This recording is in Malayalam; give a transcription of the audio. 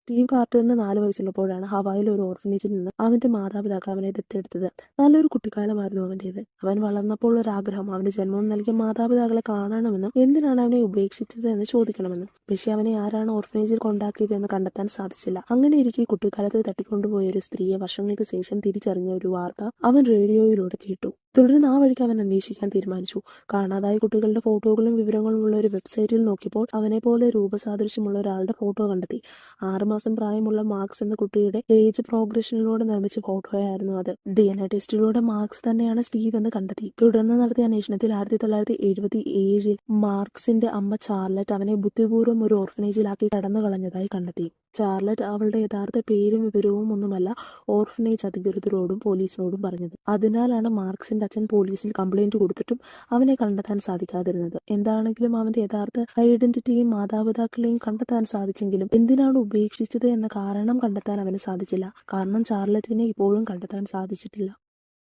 സ്റ്റീവ് കാർട്ടറിന് 4 വയസ്സുള്ളപ്പോഴാണ് ഹവായിലെ ഒരു ഓർഫനേജിൽ നിന്ന് അവന്റെ മാതാപിതാക്കൾ അവനെ ദത്തെടുത്തത്. നല്ലൊരു കുട്ടിക്കാലമായിരുന്നു അവൻ്റേത്. അവൻ വളർന്നപ്പോൾ ഒരു ആഗ്രഹം അവന്റെ ജന്മം നൽകിയ മാതാപിതാക്കളെ കാണണമെന്നും എന്തിനാണ് അവനെ ഉപേക്ഷിച്ചത് എന്ന് ചോദിക്കണമെന്നും. പക്ഷെ അവനെ ആരാണ് ഓർഫനേജിൽ കൊണ്ടാക്കിയതെന്ന് കണ്ടെത്താൻ സാധിച്ചില്ല. അങ്ങനെ ഇരിക്കെ കുട്ടിക്കാലത്ത് തട്ടിക്കൊണ്ടുപോയ ഒരു സ്ത്രീയെ വർഷങ്ങൾക്ക് ശേഷം തിരിച്ചറിഞ്ഞ ഒരു വാർത്ത അവൻ റേഡിയോയിലൂടെ കേട്ടു. തുടർന്ന് ആ വഴിക്ക് അവൻ അന്വേഷിക്കാൻ തീരുമാനിച്ചു. കാണാതായ കുട്ടികളുടെ ഫോട്ടോകളും വിവരങ്ങളും ഉള്ള ഒരു വെബ്സൈറ്റിൽ നോക്കിയപ്പോൾ അവനെ പോലെ രൂപസാദൃശ്യമുള്ള ഒരാളുടെ ഫോട്ടോ കണ്ടെത്തി. 6 മാസം പ്രായമുള്ള മാർക്സ് എന്ന കുട്ടിയുടെ ഏജ് പ്രോഗ്രഷനിലൂടെ നിർമ്മിച്ച ഫോട്ടോയായിരുന്നു അത്. DNA ടെസ്റ്റിലൂടെ മാർക്സ് തന്നെയാണ് സ്റ്റീവ് എന്ന് കണ്ടെത്തി. തുടർന്ന് നടത്തിയ അന്വേഷണത്തിൽ 1977 മാർക്സിന്റെ അമ്മ ചാർലറ്റ് അവനെ ബുദ്ധിപൂർവ്വം ഒരു ഓർഫനേജിലാക്കി കടന്നു കളഞ്ഞതായി കണ്ടെത്തി. ചാർലറ്റ് അവളുടെ യഥാർത്ഥ പേരും വിവരവും ഒന്നുമല്ല ഓർഫനേജ് അധികൃതരോടും പോലീസിനോടും പറഞ്ഞത്. അതിനാലാണ് മാർക്സിന്റെ അച്ഛൻ പോലീസിൽ കംപ്ലൈന്റ് കൊടുത്തിട്ടും അവനെ കണ്ടെത്താൻ സാധിക്കാതിരുന്നത്. എന്താണെങ്കിലും അവന്റെ യഥാർത്ഥ ഐഡന്റിറ്റിയും മാതാപിതാക്കളെയും കണ്ടെത്താൻ സാധിച്ചെങ്കിലും എന്തിനാണ് ഉപേക്ഷിച്ചത് എന്ന കാരണം കണ്ടെത്താൻ അവന് സാധിച്ചില്ല. കാരണം ചാർലറ്റിനെ ഇപ്പോഴും കണ്ടെത്താൻ സാധിച്ചിട്ടില്ല.